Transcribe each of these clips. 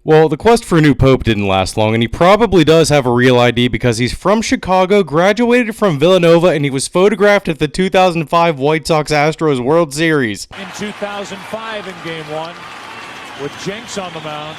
Well, the quest for a new pope didn't last long, and he probably does have a real ID because he's from Chicago, graduated from Villanova, and he was photographed at the 2005 White Sox-Astros World Series. In 2005 in Game 1, with Jenks on the mound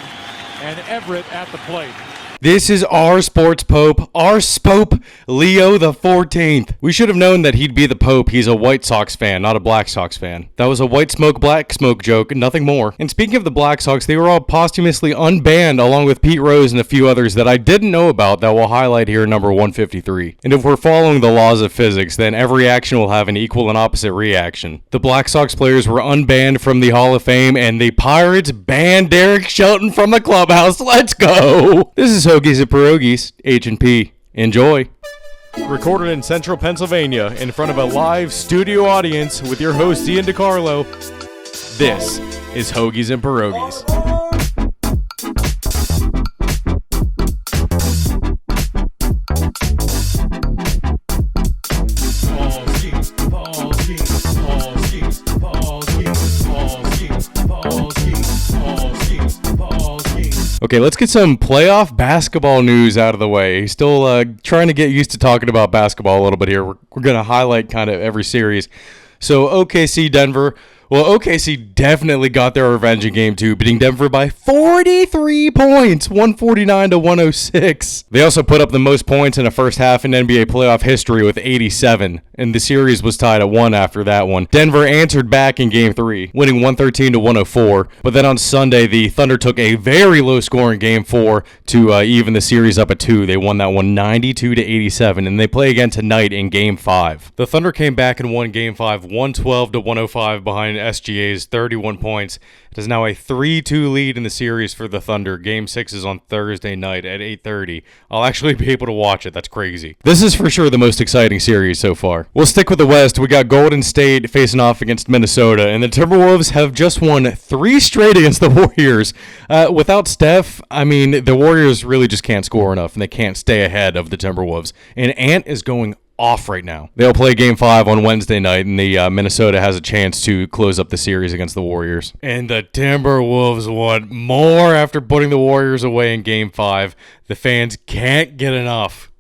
and Everett at the plate. This is our sports pope, our spope, Leo the 14th. We should have known that he'd be the pope. He's a White Sox fan, not a Black Sox fan. That was a white smoke, black smoke joke, nothing more. And speaking of the Black Sox, they were all posthumously unbanned along with Pete Rose and a few others that I didn't know about that we'll highlight here in number 153. And if we're following the laws of physics, then every action will have an equal and opposite reaction. The Black Sox players were unbanned from the Hall of Fame, and the Pirates banned Derek Shelton from the clubhouse. Let's go! This is Hoagies and Pierogis, H&P. Enjoy. Recorded in central Pennsylvania in front of a live studio audience with your host Ian DiCarlo, this is Hoagies and Pierogis. Okay, let's get some playoff basketball news out of the way. Still trying to get used to talking about basketball a little bit here. We're going to highlight kind of every series. So OKC, Denver. Well, OKC definitely got their revenge in Game 2, beating Denver by 43 points, 149 to 106. They also put up the most points in a first half in NBA playoff history with 87, and the series was tied at 1 after that one. Denver answered back in Game 3, winning 113 to 104, but then on Sunday, the Thunder took a very low-scoring Game 4 to even the series up at 2. They won that one 92 to 87, and they play again tonight in Game 5. The Thunder came back and won Game 5 112 to 105 behind SGA's 31 points. It is now a 3-2 lead in the series for the Thunder. Game 6 is on Thursday night at 8:30. I'll actually be able to watch it. That's crazy. This is for sure the most exciting series so far. We'll stick with the West. We got Golden State facing off against Minnesota, and the Timberwolves have just won 3 straight against the Warriors. Without Steph, I mean, the Warriors really just can't score enough, and they can't stay ahead of the Timberwolves. And Ant is going off right now. They'll play Game 5 on Wednesday night, and the Minnesota has a chance to close up the series against the Warriors. And the Timberwolves want more after putting the Warriors away in Game 5. The fans can't get enough.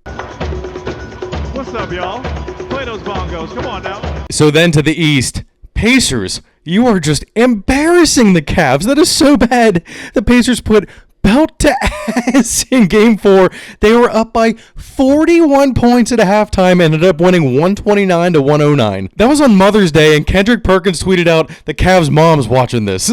What's up, y'all? Play those bongos. Come on now. So then to the East, Pacers. You are just embarrassing the Cavs. That is so bad. The Pacers put belt to ass in Game 4. They were up by 41 points at a halftime and ended up winning 129 to 109. That was on Mother's Day, and Kendrick Perkins tweeted out, "The Cavs' mom's watching this."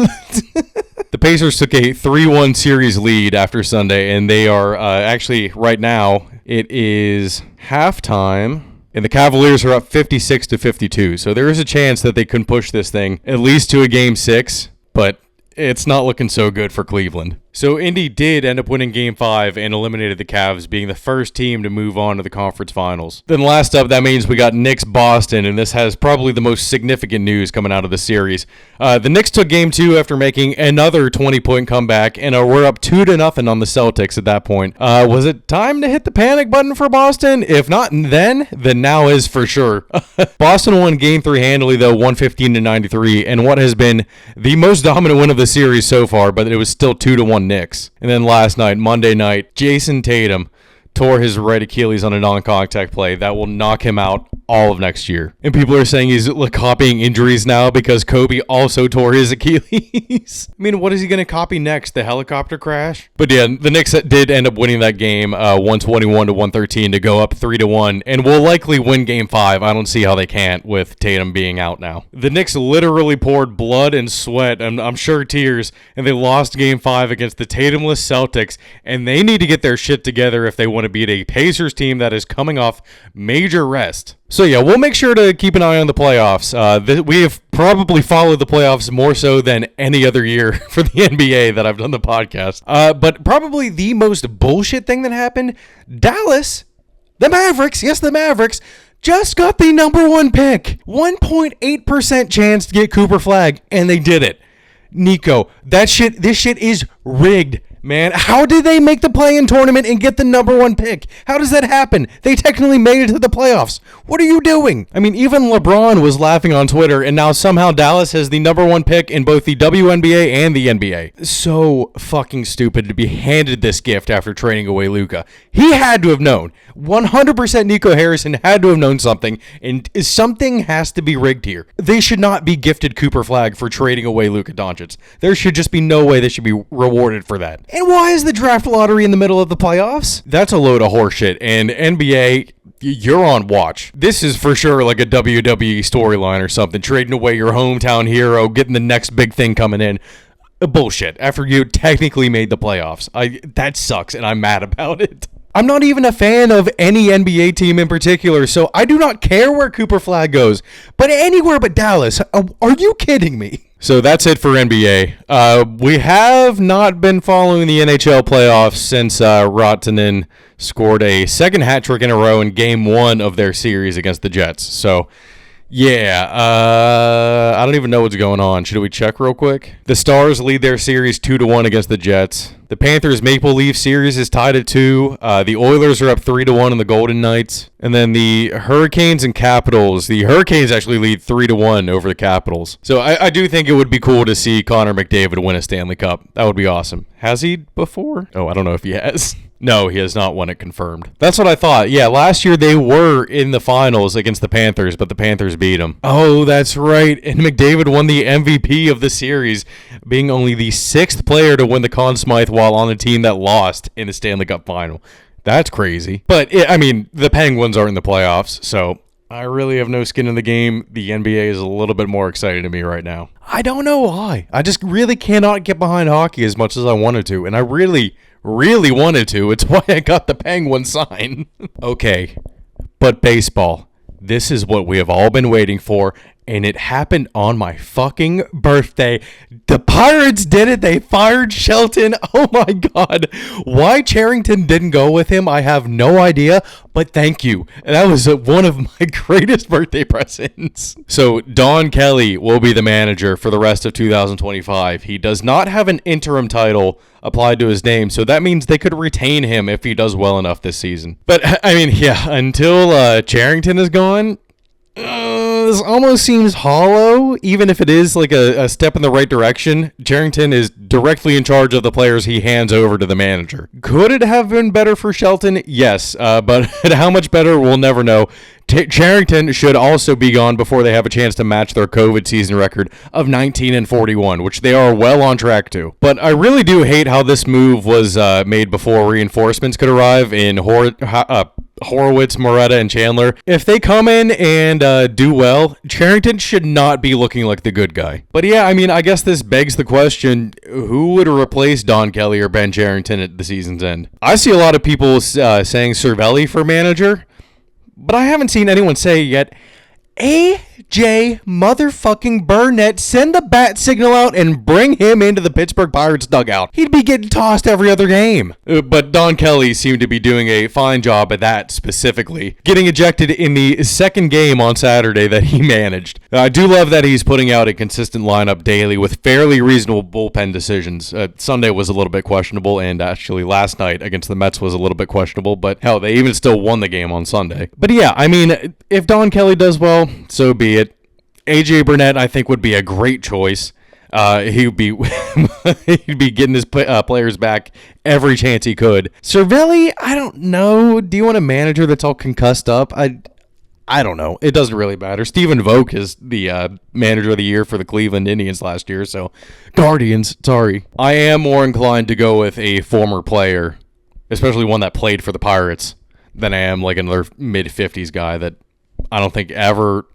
The Pacers took a 3-1 series lead after Sunday, and they are actually, right now, it is halftime, and the Cavaliers are up 56 to 52. So there is a chance that they can push this thing at least to a Game 6, but it's not looking so good for Cleveland. So Indy did end up winning Game 5 and eliminated the Cavs, being the first team to move on to the conference finals. Then last up, that means we got Knicks-Boston, and this has probably the most significant news coming out of the series. The Knicks took Game 2 after making another 20-point comeback, and we're up 2-0 on the Celtics at that point. Was it time to hit the panic button for Boston? If not then now is for sure. Boston won Game 3 handily, though, 115 to 93, and what has been the most dominant win of the series so far, but it was still 2-1 Knicks. And then last night, Monday night, Jason Tatum tore his right Achilles on a non-contact play that will knock him out all of next year. And people are saying he's copying injuries now because Kobe also tore his Achilles. I mean, what is he going to copy next? The helicopter crash? But yeah, the Knicks did end up winning that game 121 to 113 to go up 3-1 and will likely win Game 5. I don't see how they can't with Tatum being out now. The Knicks literally poured blood and sweat, and I'm sure tears, and they lost Game 5 against the Tatumless Celtics, and they need to get their shit together if they want to beat a Pacers team that is coming off major rest. So yeah, we'll make sure to keep an eye on the playoffs. We have probably followed the playoffs more so than any other year for the NBA that I've done the podcast. But probably the most bullshit thing that happened, Dallas, the Mavericks, yes, the Mavericks, just got the number 1 pick. 1.8% chance to get Cooper Flag, and they did it. Nico, this shit is rigged. Man, how did they make the play-in tournament and get the number 1 pick? How does that happen? They technically made it to the playoffs. What are you doing? I mean, even LeBron was laughing on Twitter, and now somehow Dallas has the number 1 pick in both the WNBA and the NBA. So fucking stupid to be handed this gift after trading away Luka. He had to have known. 100% Nico Harrison had to have known something, and something has to be rigged here. They should not be gifted Cooper Flag for trading away Luka Doncic. There should just be no way they should be rewarded for that. And why is the draft lottery in the middle of the playoffs? That's a load of horseshit, and NBA, you're on watch. This is for sure like a WWE storyline or something, trading away your hometown hero, getting the next big thing coming in. Bullshit. After you technically made the playoffs. That sucks, and I'm mad about it. I'm not even a fan of any NBA team in particular, so I do not care where Cooper Flag goes. But anywhere but Dallas. Are you kidding me? So that's it for NBA. We have not been following the NHL playoffs since Rantanen scored a second hat trick in a row in Game 1 of their series against the Jets. So, yeah, I don't even know what's going on. Should we check real quick? The Stars lead their series 2-1 against the Jets. The Panthers Maple Leaf series is tied at 2. The Oilers are up 3-1 in the Golden Knights. And then the Hurricanes and Capitals. The Hurricanes actually lead 3-1 over the Capitals. So I do think it would be cool to see Connor McDavid win a Stanley Cup. That would be awesome. Has he before? Oh, I don't know if he has. No, he has not won it confirmed. That's what I thought. Yeah, last year they were in the finals against the Panthers, but the Panthers beat them. Oh, that's right. And McDavid won the MVP of the series, being only the 6th player to win the Conn Smythe while on a team that lost in the Stanley Cup final. That's crazy. But, I mean, the Penguins are in the playoffs, so I really have no skin in the game. The NBA is a little bit more exciting to me right now. I don't know why. I just really cannot get behind hockey as much as I wanted to, and I really wanted to. It's why I got the Penguin sign. Okay, but baseball. This is what we have all been waiting for, and it happened on my fucking birthday. The Pirates did it. They fired Shelton. Oh my God. Why Charrington didn't go with him, I have no idea, but thank you. That was one of my greatest birthday presents. So Don Kelly will be the manager for the rest of 2025. He does not have an interim title applied to his name, so that means they could retain him if he does well enough this season. But, I mean, yeah, until Charrington is gone, this almost seems hollow, even if it is like a step in the right direction. Charrington is directly in charge of the players he hands over to the manager. Could it have been better for Shelton? Yes, but how much better, we'll never know. Charrington should also be gone before they have a chance to match their COVID season record of 19-41, which they are well on track to. But I really do hate how this move was made before reinforcements could arrive in Horowitz, Moretta, and Chandler. If they come in and do well, Charrington should not be looking like the good guy. But yeah, I mean, I guess this begs the question, who would replace Don Kelly or Ben Charrington at the season's end? I see a lot of people saying Cervelli for manager, but I haven't seen anyone say yet, AJ motherfucking Burnett, send the bat signal out and bring him into the Pittsburgh Pirates dugout. He'd be getting tossed every other game. But Don Kelly seemed to be doing a fine job at that specifically, getting ejected in the second game on Saturday that he managed. I do love that he's putting out a consistent lineup daily with fairly reasonable bullpen decisions. Sunday was a little bit questionable, and actually last night against the Mets was a little bit questionable, but hell, they even still won the game on Sunday. But yeah, I mean, if Don Kelly does well, so be it. AJ Burnett, I think, would be a great choice. He'd be getting his players back every chance he could. Cervelli, I don't know. Do you want a manager that's all concussed up? I don't know. It doesn't really matter. Stephen Vogt is the manager of the year for the Cleveland Indians last year, so Guardians, sorry. I am more inclined to go with a former player, especially one that played for the Pirates, than I am like another mid-50s guy that I don't think ever...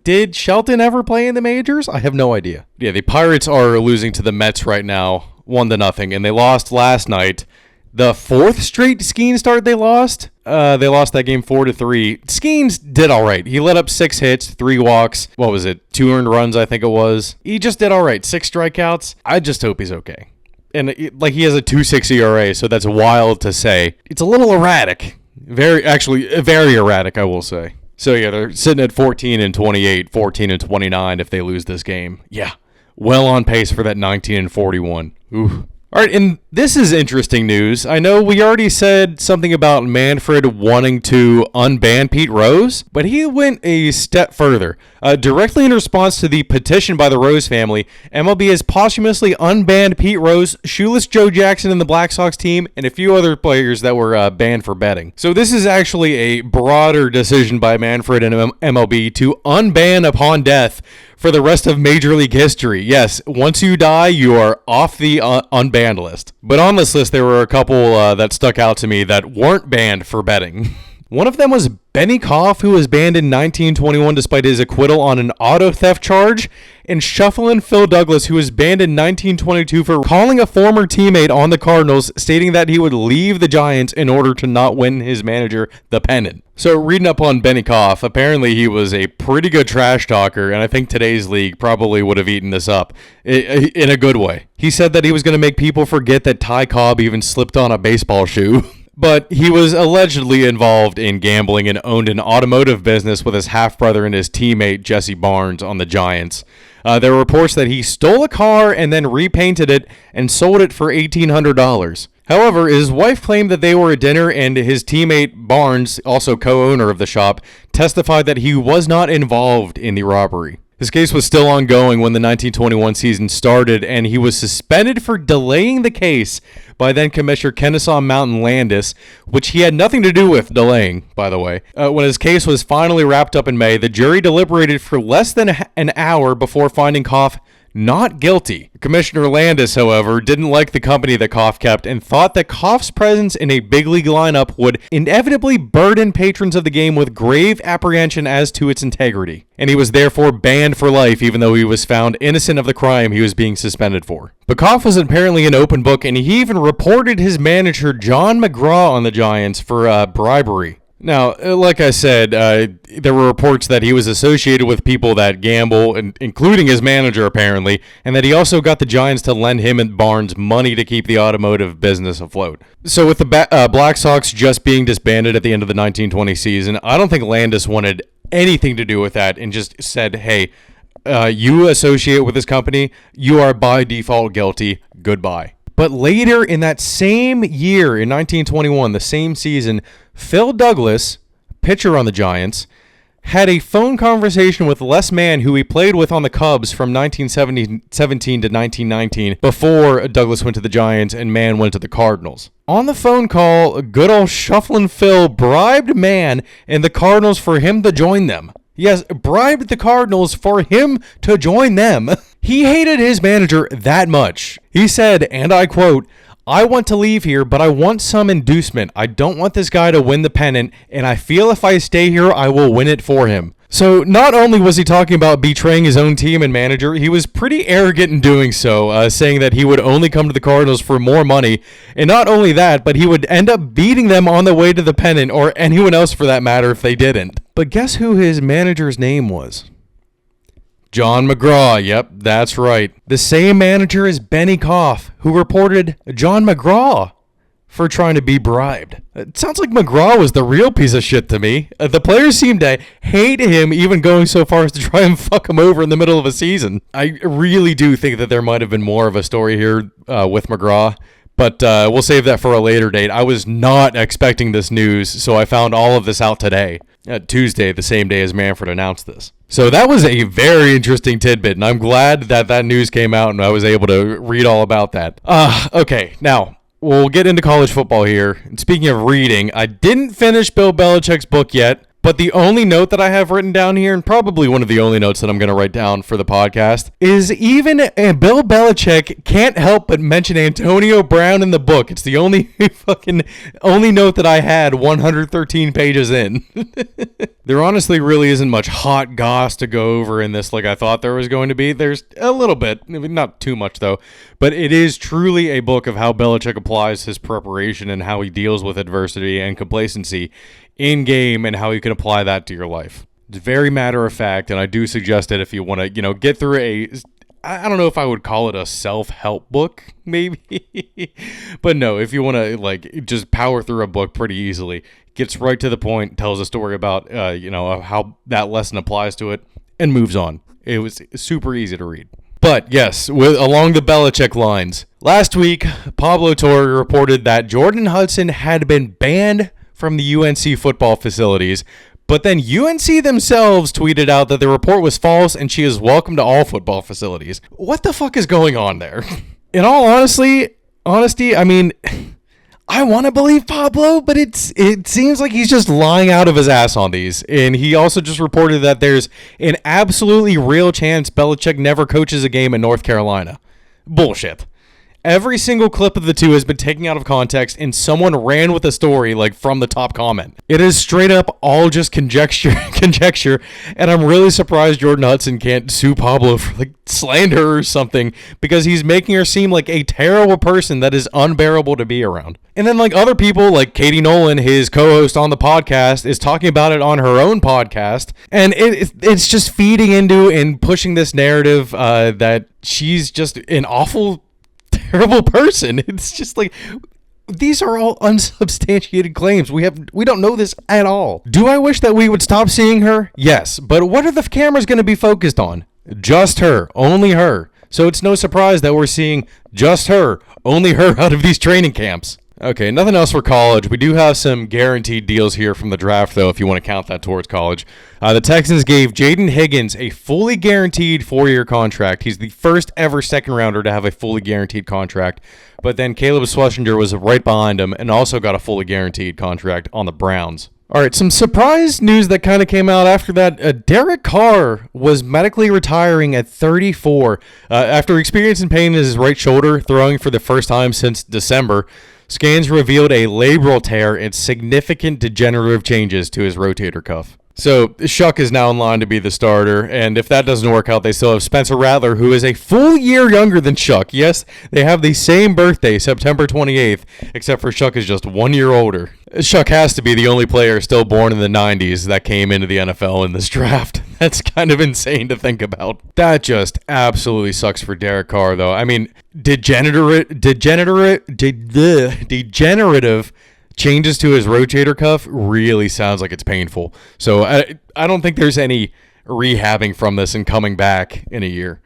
Did Shelton ever play in the majors? I have no idea. Yeah, the Pirates are losing to the Mets right now, 1-0, and they lost last night. The 4th straight Skeens start they lost. They lost that game 4-3. Skeens did all right. He let up 6 hits, 3 walks. What was it? 2 earned runs, I think it was. He just did all right. 6 strikeouts. I just hope he's okay. And he has a 2.6 ERA, so that's wild to say. It's a little erratic. Very erratic, I will say. So yeah, they're sitting at 14-28, 14-29 if they lose this game. Yeah, well on pace for that 19-41. Ooh, All right, and this is interesting news. I know we already said something about Manfred wanting to unban Pete Rose, but he went a step further. Directly in response to the petition by the Rose family, MLB has posthumously unbanned Pete Rose, Shoeless Joe Jackson and the Black Sox team, and a few other players that were banned for betting. So this is actually a broader decision by Manfred and MLB to unban upon death for the rest of Major League history. Yes, once you die, you are off the unbanned list. But on this list, there were a couple that stuck out to me that weren't banned for betting. One of them was Benny Koff, who was banned in 1921 despite his acquittal on an auto theft charge, and Shufflin' Phil Douglas, who was banned in 1922 for calling a former teammate on the Cardinals, stating that he would leave the Giants in order to not win his manager the pennant. So reading up on Benny Koff, apparently he was a pretty good trash talker, and I think today's league probably would have eaten this up in a good way. He said that he was going to make people forget that Ty Cobb even slipped on a baseball shoe. But he was allegedly involved in gambling and owned an automotive business with his half-brother and his teammate Jesse Barnes on the Giants. There were reports that he stole a car and then repainted it and sold it for $1,800. However, his wife claimed that they were at dinner and his teammate Barnes, also co-owner of the shop, testified that he was not involved in the robbery. His case was still ongoing when the 1921 season started, and he was suspended for delaying the case by then Commissioner Kennesaw Mountain Landis, which he had nothing to do with delaying, by the way. When his case was finally wrapped up in May, the jury deliberated for less than an hour before finding Koff not guilty. Commissioner Landis, however, didn't like the company that Koff kept and thought that Koff's presence in a big league lineup would inevitably burden patrons of the game with grave apprehension as to its integrity. And he was therefore banned for life, even though he was found innocent of the crime he was being suspended for. But Koff was apparently an open book, and he even reported his manager John McGraw on the Giants for bribery. Now, like I said, there were reports that he was associated with people that gamble, including his manager apparently, and that he also got the Giants to lend him and Barnes money to keep the automotive business afloat. So with the Black Sox just being disbanded at the end of the 1920 season, I don't think Landis wanted anything to do with that and just said, hey, you associate with this company, you are by default guilty, goodbye. But later in that same year, in 1921, the same season, Phil Douglas, pitcher on the Giants, had a phone conversation with Les Mann, who he played with on the Cubs from 1917 to 1919, before Douglas went to the Giants and Mann went to the Cardinals. On the phone call, good old Shufflin' Phil bribed Mann and the Cardinals for him to join them. Yes, bribed the Cardinals for him to join them. He hated his manager that much. He said, and I quote, "I want to leave here, but I want some inducement. I don't want this guy to win the pennant, and I feel if I stay here, I will win it for him." So not only was he talking about betraying his own team and manager, he was pretty arrogant in doing so, saying that he would only come to the Cardinals for more money. And not only that, but he would end up beating them on the way to the pennant, or anyone else for that matter if they didn't. But guess who his manager's name was? John McGraw. Yep, that's right. The same manager as Benny Koff, who reported John McGraw for trying to be bribed. It sounds like McGraw was the real piece of shit to me. The players seemed to hate him, even going so far as to try and fuck him over in the middle of a season. I really do think that there might have been more of a story here with McGraw, but we'll save that for a later date. I was not expecting this news, so I found all of this out today, Tuesday, the same day as Manfred announced this. So that was a very interesting tidbit, and I'm glad that that news came out and I was able to read all about that. Okay, now we'll get into college football here. And speaking of reading, I didn't finish Bill Belichick's book yet, but the only note that I have written down here, and probably one of the only notes that I'm going to write down for the podcast, is even Bill Belichick can't help but mention Antonio Brown in the book. It's the only note that I had 113 pages in. There honestly really isn't much hot goss to go over in this like I thought there was going to be. There's a little bit, not too much though, but it is truly a book of how Belichick applies his preparation and how he deals with adversity and complacency in game and how you can apply that to your life. It's very matter of fact, and I do suggest it if you want to, get through I don't know if I would call it a self-help book, maybe. But no, if you want to just power through a book pretty easily, gets right to the point, tells a story about how that lesson applies to it, and moves on. It was super easy to read. But yes, along the Belichick lines. Last week, Pablo Torre reported that Jordan Hudson had been banned from the UNC football facilities, but then UNC themselves tweeted out that the report was false and she is welcome to all football facilities. What the fuck is going on there? In all honesty, I mean, I want to believe Pablo, but it seems like he's just lying out of his ass on these. And he also just reported that there's an absolutely real chance Belichick never coaches a game in North Carolina. Bullshit. Every single clip of the two has been taken out of context, and someone ran with the story like from the top comment. It is straight up all just conjecture, and I'm really surprised Jordan Hudson can't sue Pablo for like slander or something, because he's making her seem like a terrible person that is unbearable to be around. And then like other people, like Katie Nolan, his co-host on the podcast, is talking about it on her own podcast, and it's just feeding into and pushing this narrative that she's just an awful, terrible person. It's just like, these are all unsubstantiated claims. We don't know this at all. Do I wish that we would stop seeing her? Yes, but what are the cameras going to be focused on? Just her, only her. So it's no surprise that we're seeing just her, only her out of these training camps. Okay, nothing else for college. We do have some guaranteed deals here from the draft, though, if you want to count that towards college. The Texans gave Jaden Higgins a fully guaranteed 4-year contract. He's the first ever second-rounder to have a fully guaranteed contract. But then Caleb Schlesinger was right behind him and also got a fully guaranteed contract on the Browns. All right, some surprise news that kind of came out after that. Derek Carr was medically retiring at 34 after experiencing pain in his right shoulder, throwing for the first time since December. Scans revealed a labral tear and significant degenerative changes to his rotator cuff. So Shuck is now in line to be the starter, and if that doesn't work out, they still have Spencer Rattler, who is a full year younger than Shuck. Yes, they have the same birthday, September 28th, except for Shuck is just 1 year older. Shuck has to be the only player still born in the 90s that came into the NFL in this draft. That's kind of insane to think about. That just absolutely sucks for Derek Carr, though. I mean, degenerative changes to his rotator cuff really sounds like it's painful. So I don't think there's any rehabbing from this and coming back in a year.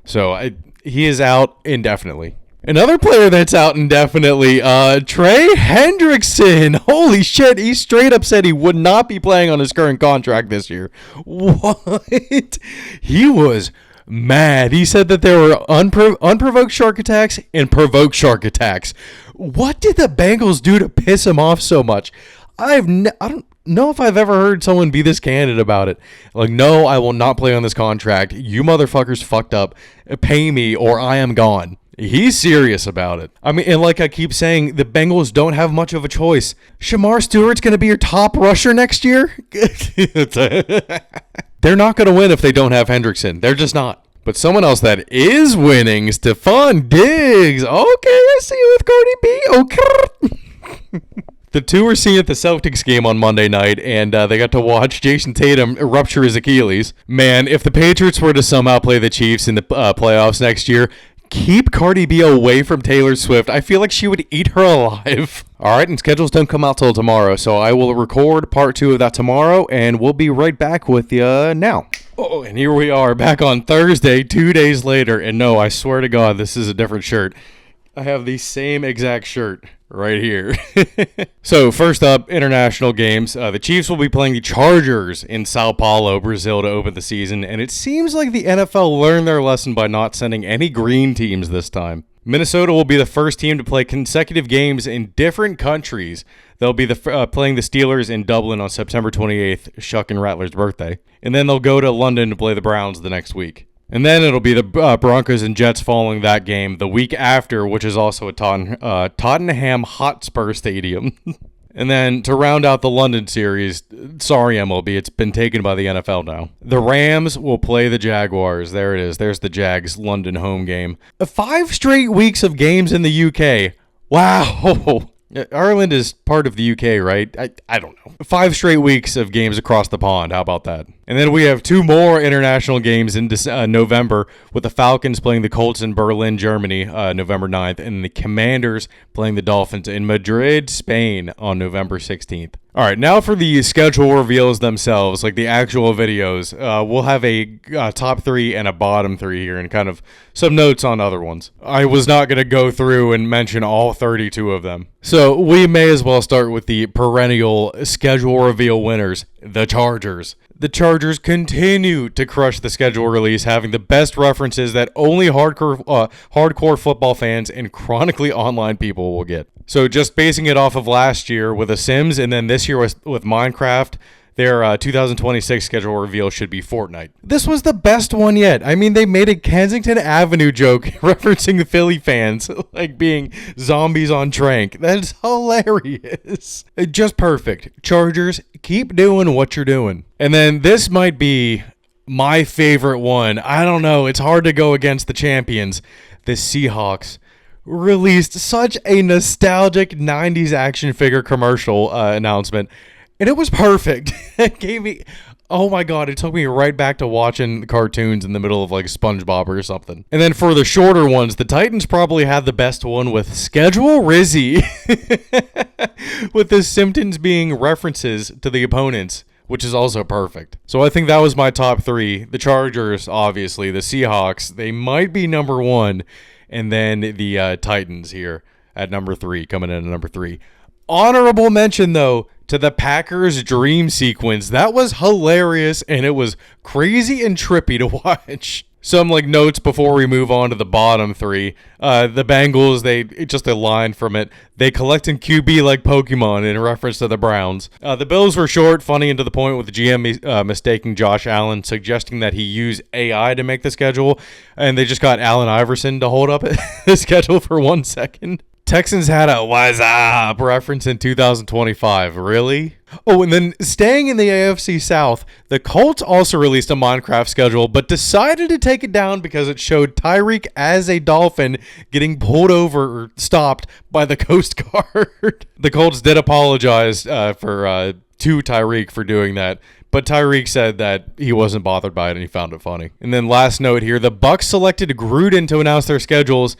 So he is out indefinitely. Another player that's out indefinitely, Trey Hendrickson. Holy shit, he straight up said he would not be playing on his current contract this year. What? He was mad. He said that there were unprovoked shark attacks and provoked shark attacks. What did the Bengals do to piss him off so much? I don't know if I've ever heard someone be this candid about it. Like, no, I will not play on this contract. You motherfuckers fucked up. Pay me or I am gone. He's serious about it. I mean, and like I keep saying, the Bengals don't have much of a choice. Shamar Stewart's going to be your top rusher next year? They're not going to win if they don't have Hendrickson. They're just not. But someone else that is winning, Stephon Diggs. Okay, I see you with Cardi B. Okay. The two were seen at the Celtics game on Monday night, and they got to watch Jason Tatum rupture his Achilles. Man, if the Patriots were to somehow play the Chiefs in the playoffs next year, keep Cardi B away from Taylor Swift. I feel like she would eat her alive. All right, and schedules don't come out till tomorrow, so I will record part 2 of that tomorrow, and we'll be right back with you now. Oh, and here we are, back on Thursday, 2 days later, and no, I swear to God, this is a different shirt. I have the same exact shirt right here. So, first up, international games. The Chiefs will be playing the Chargers in Sao Paulo, Brazil, to open the season, and it seems like the NFL learned their lesson by not sending any green teams this time. Minnesota will be the first team to play consecutive games in different countries. They'll be playing the Steelers in Dublin on September 28th, Shuck and Rattler's birthday. And then they'll go to London to play the Browns the next week. And then it'll be the Broncos and Jets following that game the week after, which is also at Tottenham Hotspur Stadium. And then to round out the London series, sorry MLB, it's been taken by the NFL now. The Rams will play the Jaguars. There it is. There's the Jags London home game. 5 straight weeks of games in the UK. Wow. Ireland is part of the UK, right? I don't know. 5 straight weeks of games across the pond. How about that? And then we have 2 more international games in November, with the Falcons playing the Colts in Berlin, Germany, November 9th, and the Commanders playing the Dolphins in Madrid, Spain on November 16th. All right, now for the schedule reveals themselves, like the actual videos. We'll have a top 3 and a bottom 3 here, and kind of some notes on other ones. I was not going to go through and mention all 32 of them. So we may as well start with the perennial schedule reveal winners, the Chargers. The Chargers continue to crush the schedule release, having the best references that only hardcore football fans and chronically online people will get. So just basing it off of last year with The Sims, and then this year with Minecraft, their 2026 schedule reveal should be Fortnite. This was the best one yet. I mean, they made a Kensington Avenue joke referencing the Philly fans, like being zombies on Trank. That's hilarious. Just perfect. Chargers, keep doing what you're doing. And then this might be my favorite one. I don't know. It's hard to go against the champions. The Seahawks released such a nostalgic 90s action figure commercial announcement. And it was perfect. It gave me, oh my God, it took me right back to watching the cartoons in the middle of like SpongeBob or something. And then for the shorter ones, the Titans probably had the best one with Schedule Rizzy, with the Simpsons being references to the opponents, which is also perfect. So I think that was my top 3. The Chargers, obviously, the Seahawks, they might be number 1, and then the Titans here at number 3, coming in at number 3. Honorable mention, though, to the Packers dream sequence. That was hilarious, and it was crazy and trippy to watch. Some like notes before we move on to the bottom 3. The Bengals, just a line from it. They collect in QB like Pokemon in reference to the Browns. The Bills were short, funny, and to the point, with the GM mistaking Josh Allen, suggesting that he use AI to make the schedule, and they just got Allen Iverson to hold up the schedule for 1 second. Texans had a "What's up" reference in 2025. Really? Oh, and then staying in the AFC South, the Colts also released a Minecraft schedule, but decided to take it down because it showed Tyreek as a dolphin getting pulled over or stopped by the Coast Guard. The Colts did apologize to Tyreek for doing that, but Tyreek said that he wasn't bothered by it and he found it funny. And then last note here, the Bucs selected Gruden to announce their schedules.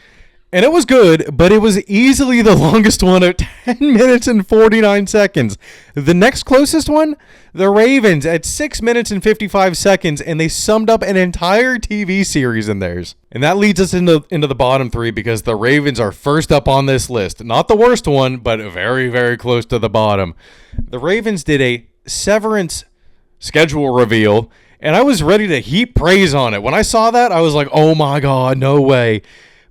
And it was good, but it was easily the longest one at 10 minutes and 49 seconds. The next closest one, the Ravens, at 6 minutes and 55 seconds, and they summed up an entire TV series in theirs. And that leads us into the bottom 3, because the Ravens are first up on this list. Not the worst one, but very, very close to the bottom. The Ravens did a Severance schedule reveal, and I was ready to heap praise on it. When I saw that, I was like, oh my God, no way.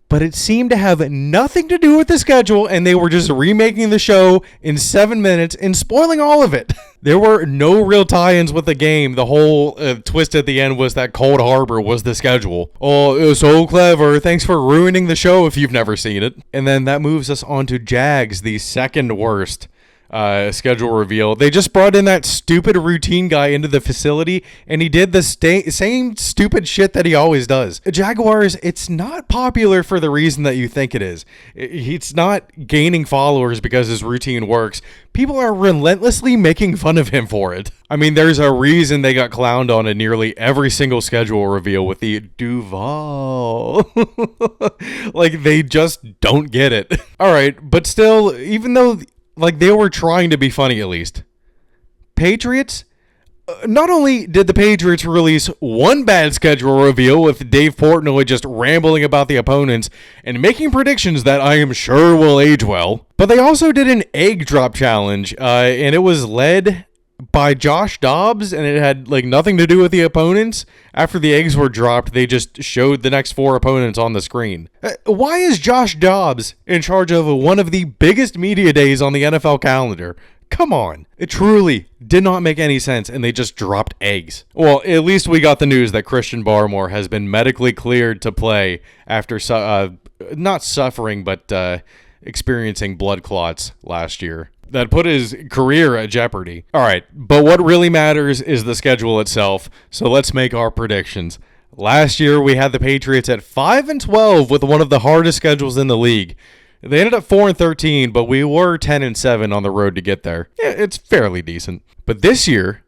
But it seemed to have nothing to do with the schedule, and they were just remaking the show in 7 minutes and spoiling all of it. There were no real tie-ins with the game. The whole twist at the end was that Cold Harbor was the schedule. Oh, it was so clever. Thanks for ruining the show if you've never seen it. And then that moves us on to Jags, the second worst schedule reveal. They just brought in that stupid routine guy into the facility, and he did the same stupid shit that he always does. Jaguars, it's not popular for the reason that you think it is. It's not gaining followers because his routine works. People are relentlessly making fun of him for it. I mean, there's a reason they got clowned on in nearly every single schedule reveal with the Duval. Like, they just don't get it. All right, but still, even though like they were trying to be funny, at least. Patriots? Not only did the Patriots release one bad schedule reveal with Dave Portnoy just rambling about the opponents and making predictions that I am sure will age well, but they also did an egg drop challenge, and it was led by Josh Dobbs, and it had like nothing to do with the opponents. After the eggs were dropped, they just showed the next 4 opponents on the screen. Why is Josh Dobbs in charge of one of the biggest media days on the NFL calendar? Come on. It truly did not make any sense, and they just dropped eggs. Well, at least we got the news that Christian Barmore has been medically cleared to play after not suffering, but experiencing blood clots last year. That put his career at jeopardy. All right, but what really matters is the schedule itself, so let's make our predictions. Last year, we had the Patriots at 5-12 with one of the hardest schedules in the league. They ended up 4-13, but we were 10-7 on the road to get there. Yeah, it's fairly decent. But this year,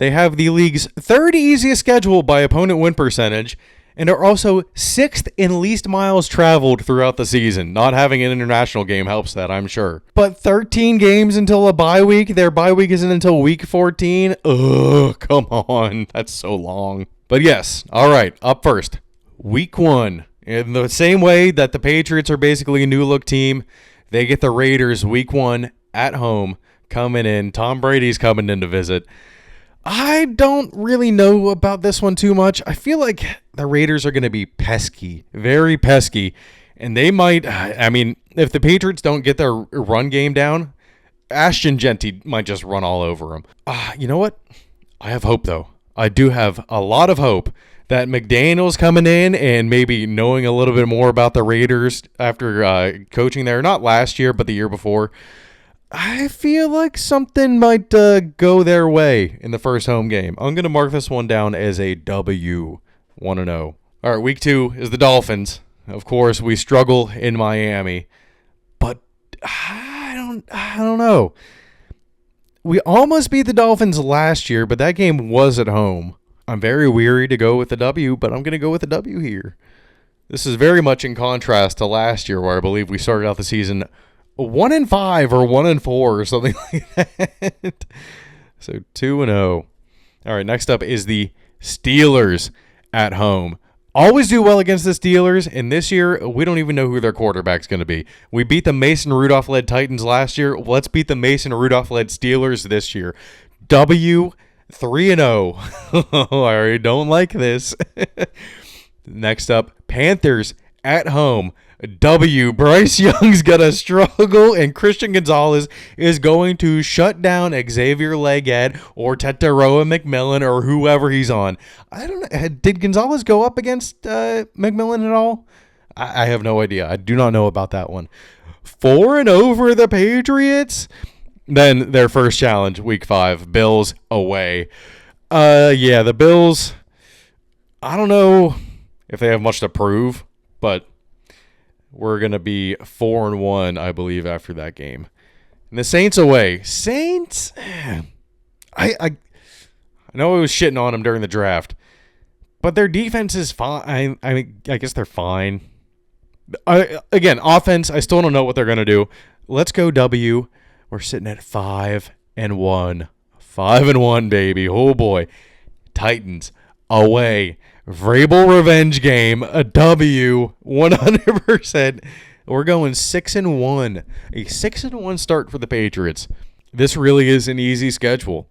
They have the league's third easiest schedule by opponent win percentage, and are also 6th in least miles traveled throughout the season. Not having an international game helps that, I'm sure. But 13 games until a bye week. Their bye week isn't until week 14. Ugh, come on. That's so long. But yes, all right, up first. Week 1. In the same way that the Patriots are basically a new-look team, they get the Raiders week 1 at home coming in. Tom Brady's coming in to visit. I don't really know about this one too much. I feel like the Raiders are going to be pesky, very pesky. And they might, if the Patriots don't get their run game down, Ashton Genty might just run all over them. You know what? I have hope, though. I do have a lot of hope that McDaniel's coming in and maybe knowing a little bit more about the Raiders after coaching there, not last year, but the year before. I feel like something might go their way in the first home game. I'm going to mark this one down as a W, 1-0. All right, week 2 is the Dolphins. Of course, we struggle in Miami, but I don't know. We almost beat the Dolphins last year, but that game was at home. I'm very weary to go with the W, but I'm going to go with the W here. This is very much in contrast to last year, where I believe we started out the season 1-5 or 1-4 or something like that. So 2-0. All right, next up is the Steelers at home. Always do well against the Steelers, and this year we don't even know who their quarterback's going to be. We beat the Mason Rudolph-led Titans last year. Let's beat the Mason Rudolph-led Steelers this year. W 3-0. I already don't like this. Next up, Panthers at home. W. Bryce Young's gonna struggle, and Christian Gonzalez is going to shut down Xavier Legette or Tetaroa McMillan or whoever he's on. I don't know. Did Gonzalez go up against McMillan at all? I have no idea. I do not know about that one. 4-0 for the Patriots. Then their first challenge, week 5, Bills away. Yeah, the Bills, I don't know if they have much to prove, but we're going to be 4-1, I believe, after that game. And the Saints away. Saints, I know I was shitting on them during the draft, but their defense is fine. I guess they're fine. Again, offense, I still don't know what they're going to do. Let's go W. We're sitting at 5-1. 5-1, baby. Oh, boy. Titans away. Vrabel revenge game, a W, 100%. We're going 6-1. A 6-1 start for the Patriots. This really is an easy schedule.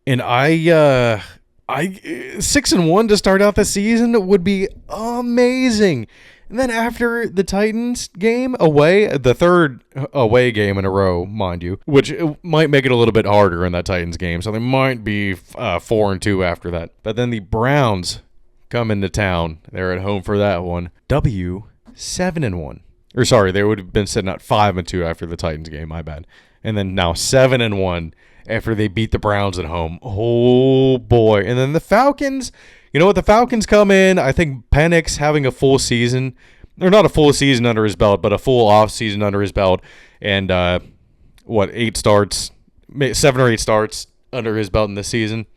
And I 6-1 to start out the season would be amazing. And then after the Titans game away, the third away game in a row, mind you, which might make it a little bit harder in that Titans game. So they might be 4-2 after that. But then the Browns come into town. They're at home for that one. W, 7-1. Or sorry, they would have been sitting at 5-2 after the Titans game. My bad. And then now 7-1 after they beat the Browns at home. Oh boy! And then the Falcons. You know what? The Falcons come in. I think Penix having a full season, or not a full season under his belt, but a full off season under his belt, and 8 starts, 7 or 8 starts under his belt in this season.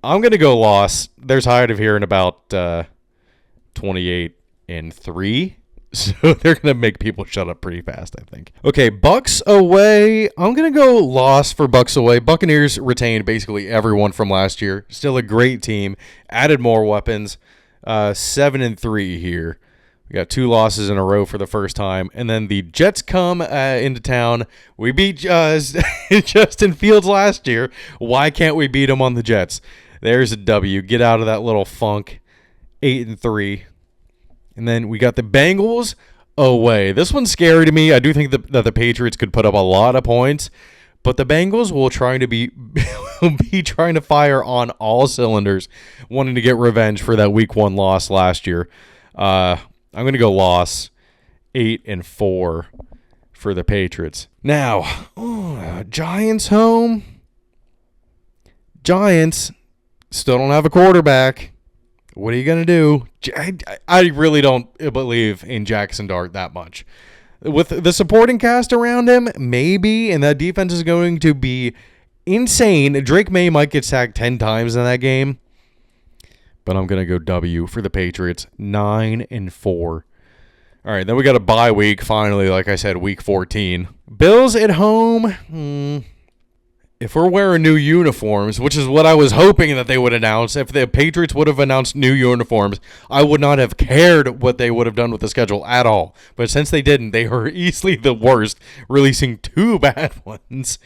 I'm going to go loss. There's high of here in about 28-3. So they're going to make people shut up pretty fast, I think. Okay, Bucks away. I'm going to go loss for Bucks away. Buccaneers retained basically everyone from last year. Still a great team. Added more weapons. 7-3 here. We got 2 losses in a row for the first time. And then the Jets come into town. We beat Justin Fields last year. Why can't we beat him on the Jets? There's a W. Get out of that little funk. 8-3. And then we got the Bengals away. This one's scary to me. I do think that the Patriots could put up a lot of points, but the Bengals will be trying to fire on all cylinders, wanting to get revenge for that Week 1 loss last year. I'm going to go loss 8-4 for the Patriots. Now, Giants home. Giants still don't have a quarterback. What are you going to do? I really don't believe in Jackson Dart that much. With the supporting cast around him, maybe, and that defense is going to be insane. Drake May might get sacked 10 times in that game. But I'm going to go W for the Patriots. 9-4. All right, then we got a bye week, finally, like I said, week 14. Bills at home. If we're wearing new uniforms, which is what I was hoping that they would announce, if the Patriots would have announced new uniforms, I would not have cared what they would have done with the schedule at all. But since they didn't, they were easily the worst, releasing 2 bad ones.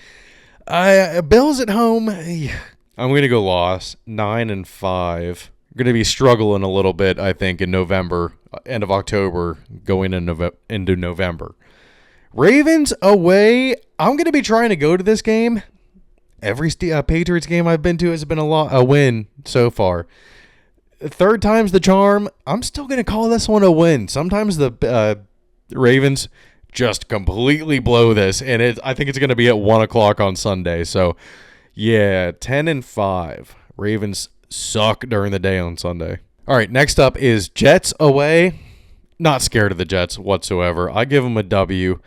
Bills at home, I'm going to go loss. 9-5. Going to be struggling a little bit, I think, in November, end of October, going into November. Ravens away. I'm going to be trying to go to this game. Every Patriots game I've been to has been a win so far. Third time's the charm. I'm still going to call this one a win. Sometimes the Ravens just completely blow this, and I think it's going to be at 1 o'clock on Sunday. So, yeah, 10-5. Ravens suck during the day on Sunday. All right, next up is Jets away. Not scared of the Jets whatsoever. I give them a W.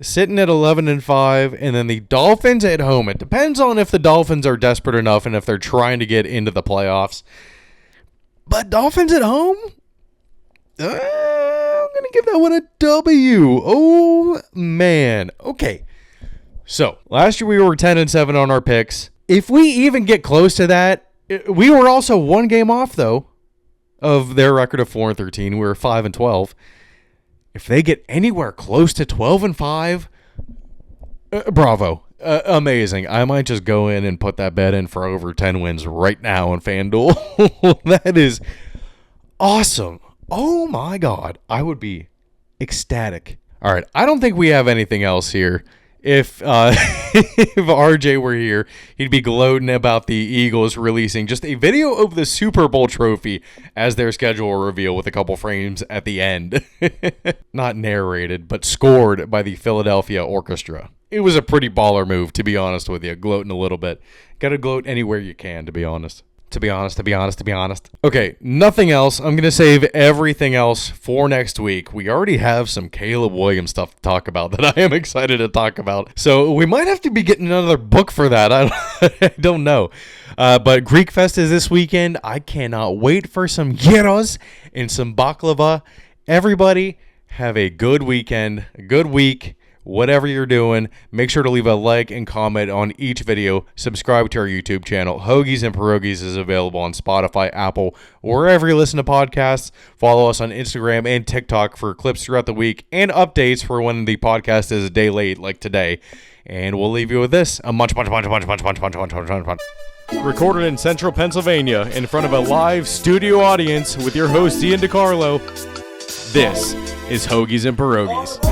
Sitting at 11-5, and then the Dolphins at home. It depends on if the Dolphins are desperate enough and if they're trying to get into the playoffs. But Dolphins at home? I'm going to give that one a W. Oh, man. Okay. So, last year we were 10-7 on our picks. If we even get close to that, we were also 1 game off, though, of their record of 4-13. We were 5-12. If they get anywhere close to 12-5, bravo. Amazing. I might just go in and put that bet in for over 10 wins right now on FanDuel. That is awesome. Oh, my God. I would be ecstatic. All right. I don't think we have anything else here. If RJ were here, he'd be gloating about the Eagles releasing just a video of the Super Bowl trophy as their schedule reveal with a couple frames at the end. Not narrated, but scored by the Philadelphia Orchestra. It was a pretty baller move, to be honest with you. Gloating a little bit. Gotta gloat anywhere you can, to be honest. To be honest. Okay, nothing else. I'm going to save everything else for next week. We already have some Caleb Williams stuff to talk about that I am excited to talk about. So we might have to be getting another book for that. I don't know. But Greek Fest is this weekend. I cannot wait for some gyros and some baklava. Everybody have a good weekend, a good week. Whatever you're doing, make sure to leave a like and comment on each video. Subscribe to our YouTube channel. Hoagies and Pierogis is available on Spotify, Apple, wherever you listen to podcasts. Follow us on Instagram and TikTok for clips throughout the week and updates for when the podcast is a day late, like today. And we'll leave you with this: a munch. Recorded in Central Pennsylvania in front of a live studio audience with your host Ian DiCarlo. This is Hoagies and Pierogis.